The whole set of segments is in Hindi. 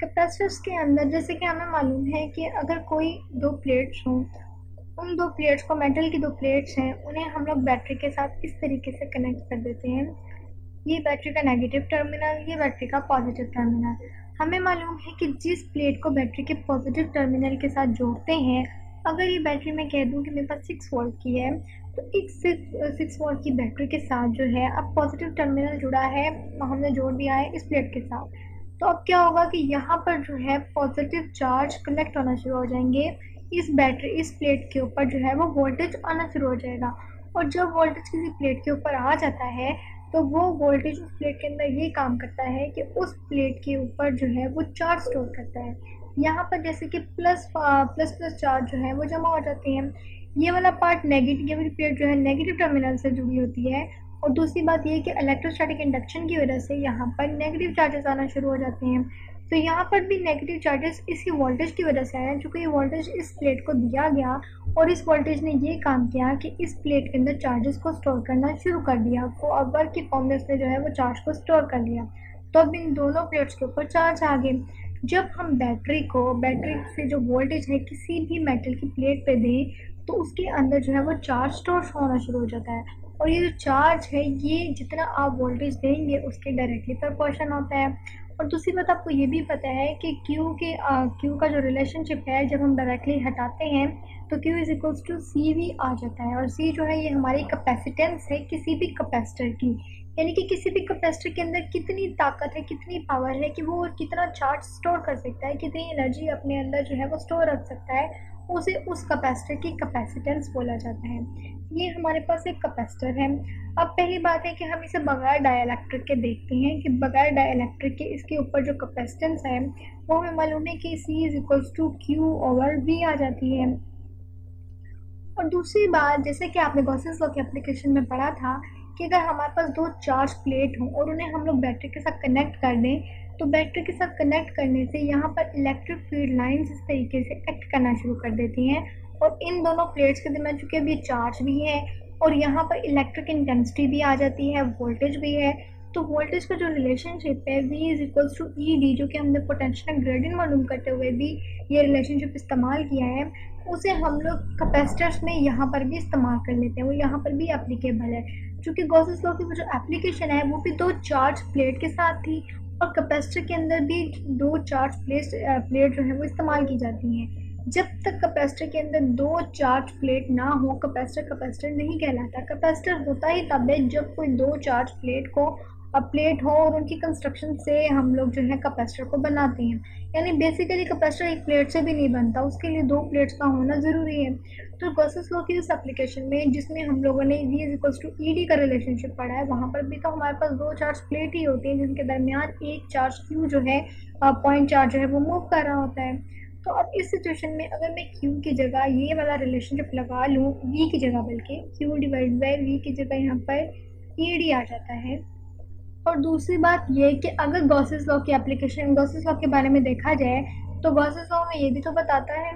कैपेसिटर्स के अंदर जैसे कि हमें मालूम है कि अगर कोई दो प्लेट्स हों, उन दो प्लेट्स को, मेटल की दो प्लेट्स हैं, उन्हें हम लोग बैटरी के साथ इस तरीके से कनेक्ट कर देते हैं। ये बैटरी का नेगेटिव टर्मिनल, ये बैटरी का पॉजिटिव टर्मिनल। हमें मालूम है कि जिस प्लेट को बैटरी के पॉजिटिव टर्मिनल के साथ जोड़ते हैं, अगर ये बैटरी मैं कह दूं कि मेरे पास 6 वोल्ट की है, तो इस 6 वोल्ट की बैटरी के साथ जो है अब पॉजिटिव टर्मिनल जुड़ा है, हमने जोड़ दिया है इस प्लेट के साथ। तो अब क्या होगा कि यहाँ पर जो है पॉजिटिव चार्ज कलेक्ट होना शुरू हो जाएंगे, इस प्लेट के ऊपर जो है वो वोल्टेज आना शुरू हो जाएगा। और जब वोल्टेज किसी प्लेट के ऊपर आ जाता है, तो वो वोल्टेज उस प्लेट के अंदर ये काम करता है कि उस प्लेट के ऊपर जो है वो चार्ज स्टोर करता है। यहाँ पर जैसे कि प्लस प्लस प्लस चार्ज जो है वो जमा हो जाते हैं। ये वाला पार्ट नेगेटिव, ये वाली प्लेट जो है नेगेटिव टर्मिनल से जुड़ी होती है। और दूसरी बात ये कि इलेक्ट्रोस्टैटिक इंडक्शन की वजह से यहाँ पर नेगेटिव चार्जेस आना शुरू हो जाते हैं। तो यहाँ पर भी नेगेटिव चार्जेस इसी वोल्टेज की वजह से आए हैं, चूँकि ये वोल्टेज इस प्लेट को दिया गया और इस वोल्टेज ने ये काम किया कि इस प्लेट के अंदर चार्जेस को स्टोर करना शुरू कर दिया। अब वर्क की फॉर्म में उसने जो है वो चार्ज को स्टोर कर लिया। तो अब इन दोनों प्लेट्स के ऊपर चार्ज आ गए। जब हम बैटरी से जो वोल्टेज है किसी भी मेटल की प्लेट पे दें, तो उसके अंदर जो है वो चार्ज स्टोर होना शुरू हो जाता है। और ये जो चार्ज है, ये जितना आप वोल्टेज देंगे उसके डायरेक्टली प्रोपोर्शन होता है। और दूसरी बात आपको ये भी पता है कि क्यू का जो रिलेशनशिप है, जब हम डायरेक्टली हटाते हैं तो Q is equals to C V आ जाता है। और C जो है ये हमारी कैपेसिटेंस है किसी भी कैपेसिटर की, यानी कि किसी भी कैपेसिटर के अंदर कितनी ताकत है, कितनी पावर है कि वो कितना चार्ज स्टोर कर सकता है, कितनी एनर्जी अपने अंदर जो है वो स्टोर रख सकता है, उसे उस कैपेसिटर की कैपेसिटेंस बोला जाता है। ये हमारे पास एक कैपेसिटर है। अब पहली बात है कि हम इसे बगैर डाइलेक्ट्रिक के देखते हैं कि बगैर डाइलेक्ट्रिक के इसके ऊपर जो कैपेसिटेंस है वो हमें मालूम है कि C is equals to Q over V आ जाती है। और दूसरी बात, जैसे कि आपने गॉसेस लॉ के एप्लीकेशन में पढ़ा था कि अगर हमारे पास दो चार्ज प्लेट हों और उन्हें हम लोग बैटरी के साथ कनेक्ट कर दें, तो बैटरी के साथ कनेक्ट करने से यहाँ पर इलेक्ट्रिक फील्ड लाइंस इस तरीके से एक्ट करना शुरू कर देती हैं। और इन दोनों प्लेट्स के दरमियान चूँकि अब ये चार्ज भी है और यहाँ पर इलेक्ट्रिक इंटेंसिटी भी आ जाती है, वोल्टेज भी है, तो वोल्टेज का जो रिलेशनशिप है V is equals to E D, जो कि हमने पोटेंशियल ग्रेडियंट मालूम करते हुए भी ये रिलेशनशिप इस्तेमाल किया है, उसे हम लोग कैपेसिटर्स में यहाँ पर भी इस्तेमाल कर लेते हैं, वो यहाँ पर भी एप्लीकेबल है। क्योंकि गॉसेस लॉ की वो जो एप्लीकेशन है वो भी दो चार्ज प्लेट के साथ थी, और कैपेसिटर के अंदर भी दो चार्ज प्लेट जो है वो इस्तेमाल की जाती हैं। जब तक कैपेसिटर के अंदर दो चार्ज प्लेट ना हो, कैपेसिटर नहीं कहलाता। कैपेसिटर होता ही तब है जब कोई दो चार्ज प्लेट हो और उनकी कंस्ट्रक्शन से हम लोग जो है कैपेसिटर को बनाते हैं। यानी बेसिकली कैपेसिटर एक प्लेट से भी नहीं बनता, उसके लिए दो प्लेट्स का होना ज़रूरी है। तो गॉसेस लॉ की इस एप्लीकेशन में जिसमें हम लोगों ने V is equals to E D का रिलेशनशिप पढ़ा है, वहाँ पर भी तो हमारे पास दो चार्ज प्लेट ही होती है जिनके दरमियान एक चार्ज Q जो है, पॉइंट चार्ज जो है वो मूव कर रहा होता है। तो अब इस सिचुएशन में अगर मैं Q की जगह ये वाला रिलेशनशिप लगा लूँ, V की जगह, बल्कि Q डिवाइड बाई V की जगह यहाँ पर ई डी आ जाता है। और दूसरी बात ये कि अगर गॉसेस लॉ के बारे में देखा जाए, तो गॉसेस लॉ में ये भी तो बताता है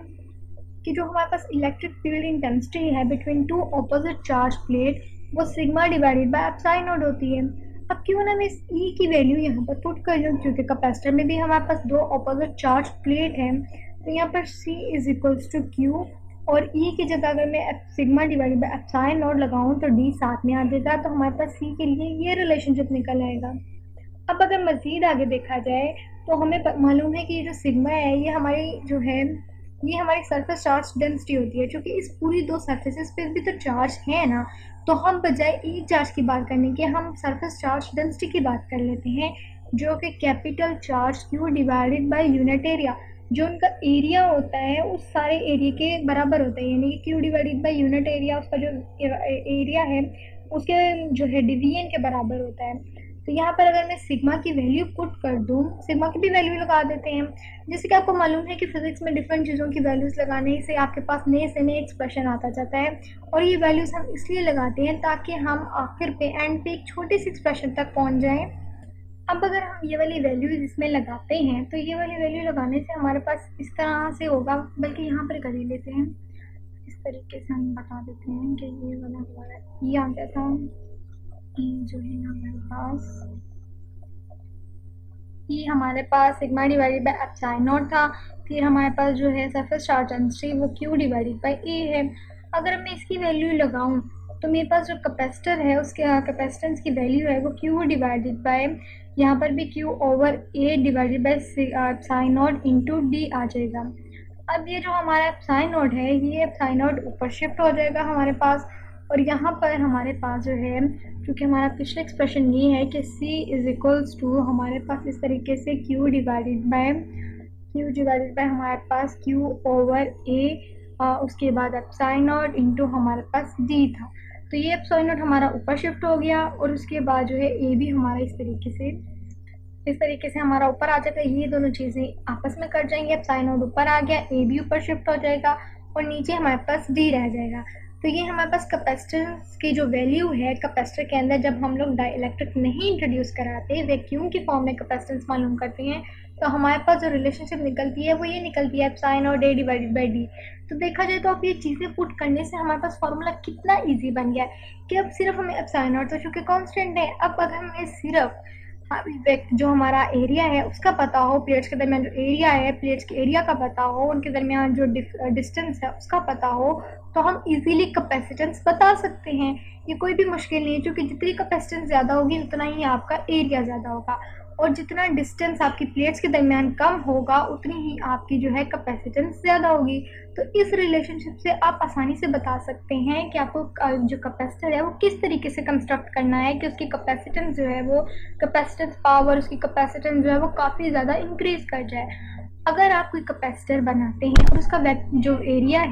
कि जो हमारे पास इलेक्ट्रिक फील्ड इंटेंसिटी है between two opposite charge plate, वो sigma divided by epsilon nought होती है। अब क्यों ना मैं इस E की वैल्यू यहाँ पर पुट कर लूँ, क्योंकि कैपेसिटर में भी हमारे पास दो ऑपोजिट चार्ज प्लेट है, तो यहाँ पर C is equals to Q, और E की जगह अगर मैं sigma divided by epsilon naught लगाऊँ तो D साथ में आ जाएगा, तो हमारे पास C के लिए ये रिलेशनशिप निकल आएगा। अब अगर मज़ीद आगे देखा जाए तो हमें मालूम है कि ये जो सिग्मा है ये हमारी सरफेस चार्ज डेंसिटी होती है। क्योंकि इस पूरी दो सरफेसेस पे भी तो चार्ज है ना, तो हम बजाय एक चार्ज की बात करने के हम सरफेस चार्ज डेंसिटी की बात कर लेते हैं, जो कि capital charge Q divided by unit area, जो उनका एरिया होता है उस सारे एरिया के बराबर होता है। यानी कि Q divided by unit area, उसका जो एरिया है उसके जो है डिवीजन के बराबर होता है। तो यहाँ पर अगर मैं सिग्मा की वैल्यू पुट कर दूँ, सिग्मा की भी वैल्यू लगा देते हैं। जैसे कि आपको मालूम है कि फिजिक्स में डिफरेंट चीज़ों की वैल्यूज़ लगाने से आपके पास नए से नए एक्सप्रेशन आता जाता है, और ये वैल्यूज़ हम इसलिए लगाते हैं ताकि हम आखिर पे एंड पे एक छोटे से एक्सप्रेशन तक पहुँच जाएँ। अब अगर हम ये वाली वैल्यूज़ इसमें लगाते हैं, तो ये वाली वैल्यू लगाने से हमारे पास इस तरह से होगा, बल्कि यहाँ पर कर ही लेते हैं, इस तरीके से हम बता देते हैं कि ये वाला हमारा ये आ गया था, ये जो है हमारे पास कि हमारे पास sigma divided by epsilon nought था। फिर हमारे पास जो है सरफेस चार्ज डेंसिटी वो क्यू डिवाइडेड बाय ए है। अगर मैं इसकी वैल्यू लगाऊं तो मेरे पास जो कैपेसिटर है उसके कैपेसिटेंस की वैल्यू है वो क्यू डिवाइडेड बाय, यहाँ पर भी Q over A divided by epsilon nought into D आ जाएगा। अब ये जो हमारा एप्सिलॉन नॉट है ये एप्सिलॉन नॉट ऊपर शिफ्ट हो जाएगा हमारे पास, और यहाँ पर हमारे पास जो है क्योंकि हमारा पिछला एक्सप्रेशन ये है कि C इज इक्वल्स टू हमारे पास इस तरीके से Q डिवाइडेड बाय हमारे पास Q ओवर A, उसके बाद एप्सिलॉन नॉट इंटू हमारे पास D था। तो ये एप्सिलॉन नॉट हमारा ऊपर शिफ्ट हो गया और उसके बाद जो है A भी हमारा इस तरीके से हमारा ऊपर आ जाएगा। ये दोनों चीज़ें आपस में कट जाएंगी, एप्सिलॉन नॉट ऊपर आ गया, A भी ऊपर शिफ्ट हो जाएगा और नीचे हमारे पास D रह जाएगा। तो ये हमारे पास कैपेसिटेंस की जो वैल्यू है कैपेसिटर के अंदर, जब हम लोग डाइलेक्ट्रिक नहीं इंट्रोड्यूस कराते वैक्यूम की फॉर्म में कैपेसिटेंस मालूम करते हैं, तो हमारे पास जो रिलेशनशिप निकलती है वो ये निकलती है epsilon nought A divided by D। तो देखा जाए तो अब ये चीज़ें पुट करने से हमारे पास फॉर्मूला कितना ईजी बन गया है कि अब सिर्फ हमें एप्सिलॉन नॉट तो चूँकि कॉन्स्टेंट है, अब अगर हमें सिर्फ जो हमारा एरिया है उसका पता हो, प्लेट्स के दरमियान जो एरिया है प्लेट्स के एरिया का पता हो, उनके दरमियान जो डिस्टेंस है उसका पता हो, तो हम इजीली कैपेसिटेंस बता सकते हैं। ये कोई भी मुश्किल नहीं है, क्योंकि जितनी कैपेसिटेंस ज़्यादा होगी उतना ही आपका एरिया ज़्यादा होगा, और जितना डिस्टेंस आपकी प्लेट्स के दरमियान कम होगा उतनी ही आपकी जो है कैपेसिटेंस ज़्यादा होगी। तो इस रिलेशनशिप से आप आसानी से बता सकते हैं कि आपको जो कैपेसिटर है वो किस तरीके से कंस्ट्रक्ट करना है कि उसकी कैपेसिटेंस जो है वो कैपेसिटेंस पावर, उसकी कैपेसिटेंस जो है वो काफ़ी ज़्यादा इंक्रीज़ कर जाए। अगर आप कोई कैपेसिटर बनाते हैं और उसका जो एरिया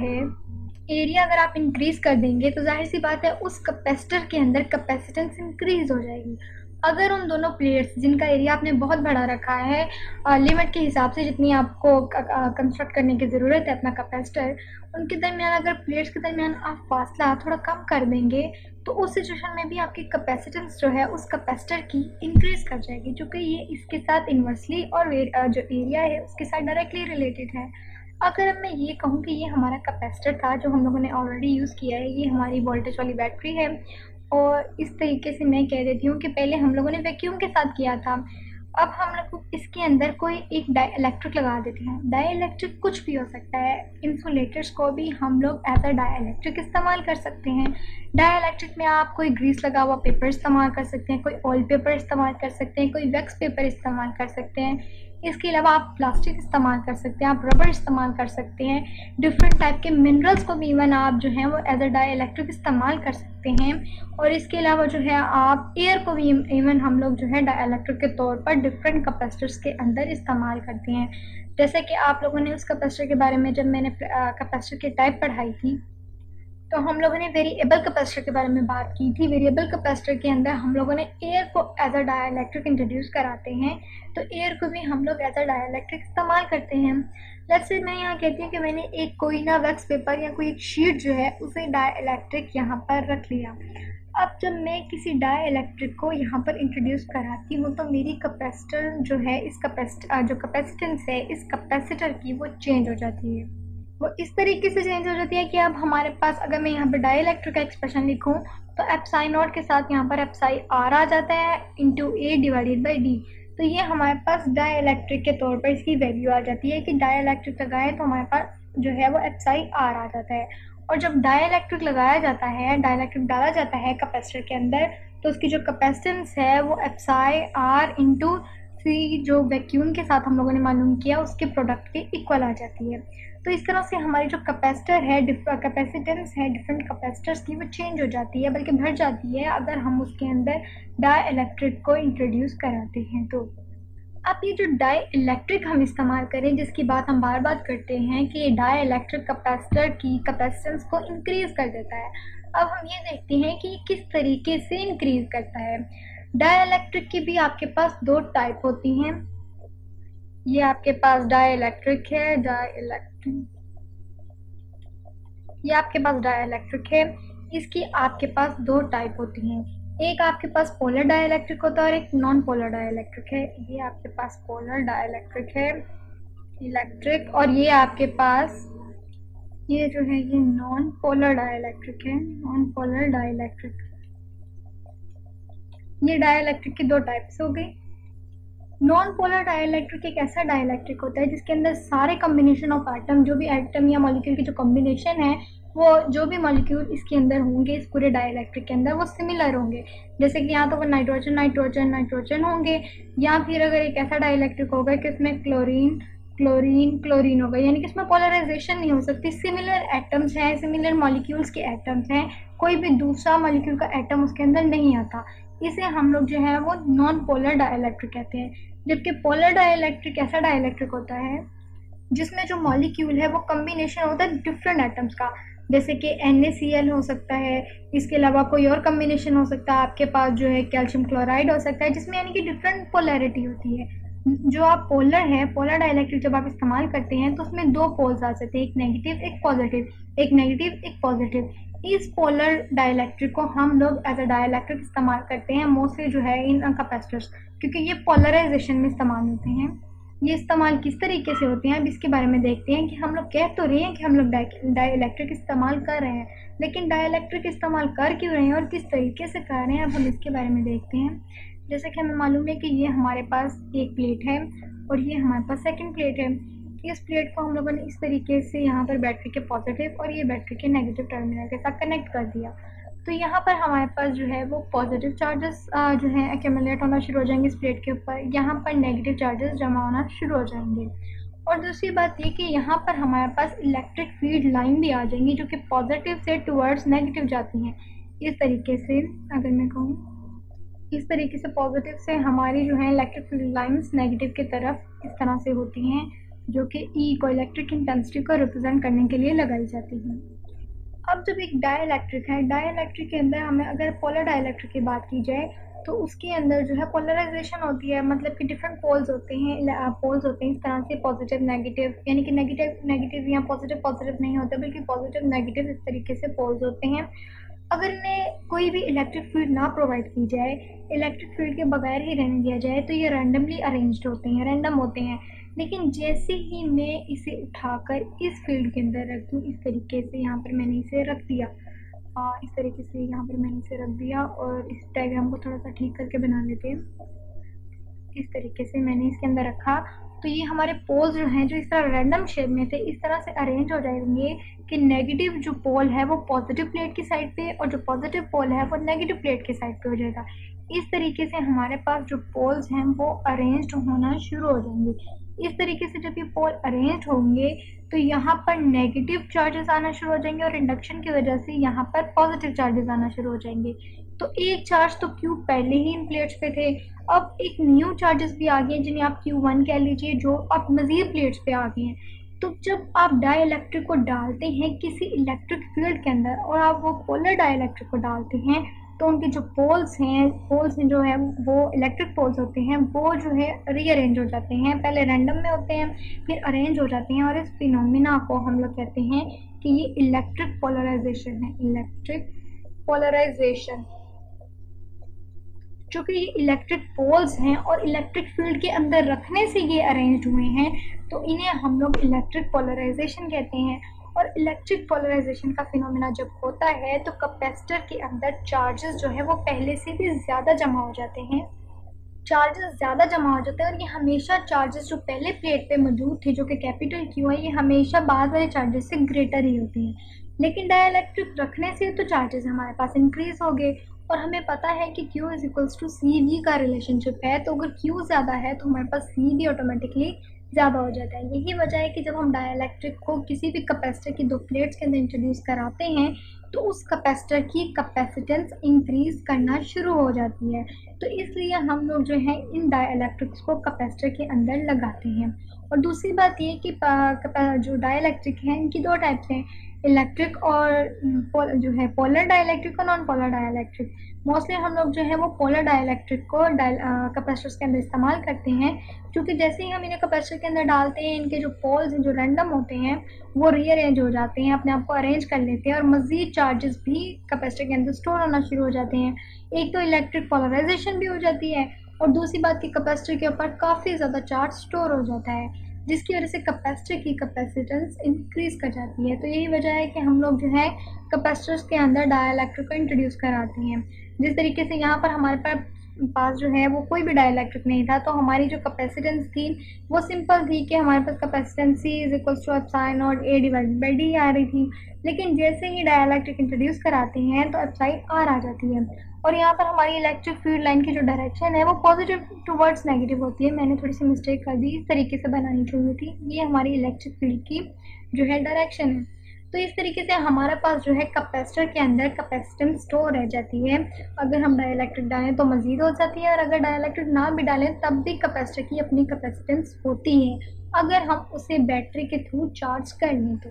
अगर आप इंक्रीज़ कर देंगे तो जाहिर सी बात है उस कैपेसिटर के अंदर कैपेसिटेंस इंक्रीज़ हो जाएगी। अगर उन दोनों प्लेट्स जिनका एरिया आपने बहुत बड़ा रखा है लिमिट के हिसाब से, जितनी आपको कंस्ट्रक्ट करने की ज़रूरत है अपना कैपेसिटर, उनके दरमियान अगर प्लेट्स के दरमियान आप फासला थोड़ा कम कर देंगे तो उस सिचुएशन में भी आपकी कैपेसिटेंस जो है उस कैपेसिटर की इंक्रीज़ कर जाएगी, क्योंकि ये इसके साथ इन्वर्सली और जो एरिया है उसके साथ डायरेक्टली रिलेटेड है। अगर मैं ये कहूँ कि ये हमारा कैपेसिटर था जो हम लोगों ने ऑलरेडी यूज़ किया है, ये हमारी वोल्टेज वाली बैटरी है, और इस तरीके से मैं कह देती हूँ कि पहले हम लोगों ने वैक्यूम के साथ किया था, अब हम लोग इसके अंदर कोई एक डाइलेक्ट्रिक लगा देते हैं। डाइलेक्ट्रिक कुछ भी हो सकता है, इंसुलेटर्स को भी हम लोग एज अ डाइलेक्ट्रिक इस्तेमाल कर सकते हैं। डाइलेक्ट्रिक में आप कोई ग्रीस लगा हुआ पेपर इस्तेमाल कर सकते हैं, कोई ऑयल पेपर इस्तेमाल कर सकते हैं, कोई वैक्स पेपर इस्तेमाल कर सकते हैं। इसके अलावा आप प्लास्टिक इस्तेमाल कर सकते हैं, आप रबर इस्तेमाल कर सकते हैं, डिफरेंट टाइप के मिनरल्स को भी इवन आप जो हैं वो एज अ डाइलेक्ट्रिक इस्तेमाल कर सकते हैं। और इसके अलावा जो है आप एयर को भी इवन हम लोग जो है डाइलेक्ट्रिक के तौर पर डिफरेंट कैपेसिटर्स के अंदर इस्तेमाल करते हैं। जैसे कि आप लोगों ने उस कैपेसिटर के बारे में, जब मैंने कैपेसिटर की टाइप पढ़ाई थी तो हम लोगों ने वेरिएबल कैपेसिटर के बारे में बात की थी। वेरिएबल कैपेसिटर के अंदर हम लोगों ने एयर को एज अ डाइलेक्ट्रिक इंट्रोड्यूस कराते हैं, तो एयर को भी हम लोग एज अ डाइलेक्ट्रिक इस्तेमाल करते हैं। जैसे मैं यहाँ कहती हूँ कि मैंने एक कोई ना वैक्स पेपर या कोई एक शीट जो है उसे डाइलेक्ट्रिक यहाँ पर रख लिया। अब जब मैं किसी डाइलेक्ट्रिक को यहाँ पर इंट्रोड्यूस कराती हूँ तो मेरी कैपेसिटर जो है इस जो कैपेसिटेंस है इस कैपेसिटर की वो चेंज हो जाती है। वो इस तरीके से चेंज हो जाती है कि अब हमारे पास, अगर मैं यहाँ पर डाइलेक्ट्रिक का एक्सप्रेशन लिखूँ तो एप्सिलॉन नॉट के साथ यहाँ पर एप्सिलॉन आर आ जाता है into A divided by D. तो ये हमारे पास डाइलेक्ट्रिक के तौर पर इसकी वैल्यू आ जाती है कि डाइलेक्ट्रिक लगाए तो हमारे पास जो है वो एप्सिलॉन आर आ जाता है। और जब डाइलेक्ट्रिक लगाया जाता है, डाइलेक्ट्रिक डाला जाता है कैपेसिटर के अंदर, तो उसकी जो कैपेसिटेंस है वो एप्सिलॉन आर इंटू सी जो वैक्यूम के साथ हम लोगों ने मालूम किया उसके प्रोडक्ट के इक्वल आ जाती है। तो इस तरह से हमारी जो कैपेसिटर है, कैपेसिटेंस है डिफरेंट कैपेसिटर्स की, वो चेंज हो जाती है, बल्कि बढ़ जाती है अगर हम उसके अंदर डाइलेक्ट्रिक को इंट्रोड्यूस कराते हैं। तो अब ये जो डाइलेक्ट्रिक हम इस्तेमाल करें, जिसकी बात हम बार बार करते हैं कि डाइलेक्ट्रिक कैपेसिटर की कैपेसिटेंस को इंक्रीज़ कर देता है। अब हम ये देखते हैं कि किस तरीके से इंक्रीज़ करता है। डाइलेक्ट्रिक की भी आपके पास दो टाइप होती हैं। ये आपके पास डाइलेक्ट्रिक है, ये आपके पास डाइलेक्ट्रिक है। इसकी आपके पास दो टाइप होती हैं, एक आपके पास पोलर डाइलेक्ट्रिक होता है और एक नॉन पोलर डाइलेक्ट्रिक है। ये आपके पास पोलर डाइलेक्ट्रिक है इलेक्ट्रिक, और ये आपके पास ये जो है ये नॉन पोलर डाइलेक्ट्रिक है, नॉन पोलर डाइलेक्ट्रिक। ये डाइलेक्ट्रिक की दो टाइप्स हो गई। नॉन पोलर डाइलेक्ट्रिक एक ऐसा डाइलेक्ट्रिक होता है जिसके अंदर सारे कॉम्बिनेशन ऑफ एटम, जो भी एटम या मॉलिक्यूल की जो कॉम्बिनेशन है, वो जो भी मॉलिक्यूल इसके अंदर होंगे इस पूरे डाइलेक्ट्रिक के अंदर वो सिमिलर होंगे। जैसे कि यहाँ तो वो नाइट्रोजन नाइट्रोजन नाइट्रोजन होंगे, या फिर अगर एक ऐसा डाइलेक्ट्रिक होगा कि इसमें क्लोरीन क्लोरीन क्लोरीन होगा, यानी कि इसमें पोलराइजेशन नहीं हो सकती। सिमिलर एटम्स हैं, सिमिलर मॉलिक्यूल्स के एटम्स हैं, कोई भी दूसरा मॉलिक्यूल का एटम उसके अंदर नहीं आता। इसे हम लोग जो है वो नॉन पोलर डाइलेक्ट्रिक कहते हैं। जबकि पोलर डाइलेक्ट्रिक ऐसा डाइलेक्ट्रिक होता है जिसमें जो मॉलिक्यूल है वो कम्बिनेशन होता है डिफरेंट एटम्स का, जैसे कि NaCl हो सकता है, इसके अलावा कोई और कम्बिनेशन हो सकता है, आपके पास जो है कैल्शियम क्लोराइड हो सकता है, जिसमें यानी कि डिफरेंट पोलैरिटी होती है। जो आप पोलर है, पोलर डाइलेक्ट्रिक जब आप इस्तेमाल करते हैं तो उसमें दो पोल्स आ सकते हैं, एक नेगेटिव एक पॉजिटिव, एक नेगेटिव एक पॉजिटिव। इस पोलर डाइलेक्ट्रिक को हम लोग एज अ डाइलेक्ट्रिक इस्तेमाल करते हैं मोस्टली जो है इन कैपेसिटर्स, क्योंकि ये पोलराइजेशन में इस्तेमाल होते हैं। ये इस्तेमाल किस तरीके से होते हैं अब इसके बारे में देखते हैं कि हम लोग कह तो रहे हैं कि हम लोग डाइलेक्ट्रिक इस्तेमाल कर रहे हैं, लेकिन डाइलेक्ट्रिक इस्तेमाल कर क्यों रहे हैं और किस तरीके से कर रहे हैं, अब हम इसके बारे में देखते हैं। जैसे कि हमें मालूम है कि ये हमारे पास एक प्लेट है और ये हमारे पास सेकंड प्लेट है। इस प्लेट को हम लोगों ने इस तरीके से यहाँ पर बैटरी के पॉजिटिव और ये बैटरी के नेगेटिव टर्मिनल के साथ कनेक्ट कर दिया। तो यहाँ पर हमारे पास जो है वो पॉजिटिव चार्जेस जो है एक्यूमुलेट होना शुरू हो जाएंगे इस प्लेट के ऊपर, यहाँ पर नेगेटिव चार्जेस जमा होना शुरू हो जाएंगे। और दूसरी बात ये कि यहाँ पर हमारे पास इलेक्ट्रिक फील्ड लाइन भी आ जाएंगी जो कि पॉजिटिव से टुवर्ड्स नेगेटिव जाती हैं। इस तरीके से अगर मैं कहूँ, इस तरीके से पॉजिटिव से हमारी जो है इलेक्ट्रिक फील्ड लाइंस नेगेटिव की तरफ इस तरह से होती हैं, जो कि ई को इलेक्ट्रिक इंटेंसिटी को रिप्रेजेंट करने के लिए लगाई जाती हैं। अब जब एक डाइलेक्ट्रिक है, डाइलेक्ट्रिक के अंदर हमें अगर पोलर डाइलेक्ट्रिक की बात की जाए तो उसके अंदर जो है पोलराइजेशन होती है, मतलब कि डिफरेंट पोल्स होते हैं, पोल्स होते हैं इस तरह से पॉजिटिव नेगेटिव, यानी कि नेगेटिव नेगेटिव या पॉजिटिव पॉजिटिव नहीं होता बल्कि पॉजिटिव नेगेटिव इस तरीके से पोल्स होते हैं। अगर इन्हें कोई भी इलेक्ट्रिक फील्ड ना प्रोवाइड की जाए, इलेक्ट्रिक फील्ड के बगैर ही रहने दिया जाए, तो ये रैंडमली अरेंज्ड होते हैं, रैंडम होते हैं। लेकिन जैसे ही मैं इसे उठाकर इस फील्ड के अंदर रख दूँ, इस तरीके से यहाँ पर मैंने इसे रख दिया, इस तरीके से यहाँ पर मैंने इसे रख दिया, और इस डायग्राम को थोड़ा सा ठीक करके बना लेते हैं। इस तरीके से मैंने इसके अंदर रखा, तो ये हमारे पोल्स जो हैं जो इस तरह रैंडम शेप में थे इस तरह से अरेंज हो जाएंगे कि नेगेटिव जो पोल है वो पॉजिटिव प्लेट की साइड पे और जो पॉजिटिव पोल है वो नेगेटिव प्लेट की साइड पे हो जाएगा। इस तरीके से हमारे पास जो पोल्स हैं वो अरेंज्ड होना शुरू हो जाएंगे। इस तरीके से जब ये पोल अरेंज होंगे तो यहाँ पर नेगेटिव चार्जेस आना शुरू हो जाएंगे और इंडक्शन की वजह से यहाँ पर पॉजिटिव चार्जेस आना शुरू हो जाएंगे। तो एक चार्ज तो क्यू पहले ही इन प्लेट्स पे थे, अब एक न्यू चार्जेस भी आ गए जिन्हें आप Q1 कह लीजिए, जो अब मज़ीद प्लेट्स पे आ गए हैं। तो जब आप डाइलेक्ट्रिक को डालते हैं किसी इलेक्ट्रिक फील्ड के अंदर और आप वो पोलर डाइलेक्ट्रिक को डालते हैं तो उनके जो पोल्स हैं जो है वो इलेक्ट्रिक पोल्स होते हैं, वो जो है रीअरेंज हो जाते हैं, पहले रैंडम में होते हैं फिर अरेंज हो जाते हैं, और इस फिनोमिना को हम लोग कहते हैं कि ये इलेक्ट्रिक पोलराइजेशन है। इलेक्ट्रिक पोलराइजेशन, चूँकि ये इलेक्ट्रिक पोल्स हैं और इलेक्ट्रिक फील्ड के अंदर रखने से ये अरेंज हुए हैं तो इन्हें हम लोग इलेक्ट्रिक पोलराइजेशन कहते हैं। और इलेक्ट्रिक पोलराइजेशन का फिनोमेना जब होता है तो कैपेसिटर के अंदर चार्जेस जो है वो पहले से भी ज़्यादा जमा हो जाते हैं, चार्जेस ज़्यादा जमा हो जाते हैं, और ये हमेशा चार्जेस जो पहले प्लेट पे मौजूद थे जो कि कैपिटल क्यू है, ये हमेशा बाद वाले चार्जेस से ग्रेटर ही होते हैं। लेकिन डाइलेक्ट्रिक रखने से तो चार्जेस हमारे पास इंक्रीज हो गए, और हमें पता है कि Q is equals to CV का रिलेशनशिप है, तो अगर Q ज़्यादा है तो हमारे पास C भी ऑटोमेटिकली ज़्यादा हो जाता है। यही वजह है कि जब हम डाइलेक्ट्रिक को किसी भी कैपेसिटर की दो प्लेट्स के अंदर इंट्रोड्यूस कराते हैं तो उस कैपेसिटर की कैपेसिटेंस इंक्रीज करना शुरू हो जाती है। तो इसलिए हम लोग जो है इन डाइलेक्ट्रिक्स को कैपेसिटर के अंदर लगाते हैं। और दूसरी बात ये कि जो डाइलेक्ट्रिक है इनकी दो टाइप्स हैं, इलेक्ट्रिक और जो है पोलर डाइलेक्ट्रिक और नॉन पोलर डाइलेक्ट्रिक। मोस्टली हम लोग जो है वो पोलर डाइलेक्ट्रिक को कैपेसिटर्स के अंदर इस्तेमाल करते हैं, क्योंकि जैसे ही हम इन्हें कैपेसिटर के अंदर डालते हैं इनके जो पोल्स हैं जो रैंडम होते हैं वो रीअरेंज हो जाते हैं, अपने आप को अरेंज कर लेते हैं, और मज़ीद चार्जेस भी कैपेसिटर के अंदर स्टोर होना शुरू हो जाते हैं। एक तो इलेक्ट्रिक पोलराइजेशन भी हो जाती है और दूसरी बात कि कैपेसिटर के ऊपर काफ़ी ज़्यादा चार्ज स्टोर हो जाता है, जिसकी वजह से कैपेसिटर की कैपेसिटेंस इंक्रीज़ कर जाती है। तो यही वजह है कि हम लोग जो है कैपेसिटर्स के अंदर डाइलेक्ट्रिक को इंट्रोड्यूस कराते हैं। जिस तरीके से यहाँ पर हमारे पास पास जो है वो कोई भी डाइलेक्ट्रिक नहीं था, तो हमारी जो कैपेसिटेंस थी वो सिंपल थी कि हमारे पास capacitance C is equals to epsilon nought A divided by D आ रही थी। लेकिन जैसे ही डाइलेक्ट्रिक इंट्रोड्यूस कराते हैं तो एप्सिलॉन R आ जाती है, और यहाँ पर हमारी इलेक्ट्रिक फील्ड लाइन की जो डायरेक्शन है वो पॉजिटिव टुवर्ड्स नेगेटिव होती है। मैंने थोड़ी सी मिस्टेक कर दी, इस तरीके से बनानी चाहिए थी। ये हमारी इलेक्ट्रिक फील्ड की जो है डायरेक्शन है। तो इस तरीके से हमारे पास जो है कैपेसिटर के अंदर कैपेसिटेंस स्टोर रह जाती है। अगर हम डाइलेक्ट्रिक डालें तो मज़ीद हो जाती है, और अगर डाइलेक्ट्रिक ना भी डालें तब भी कैपेसिटर की अपनी कैपेसिटेंस होती है, अगर हम उसे बैटरी के थ्रू चार्ज कर लें तो।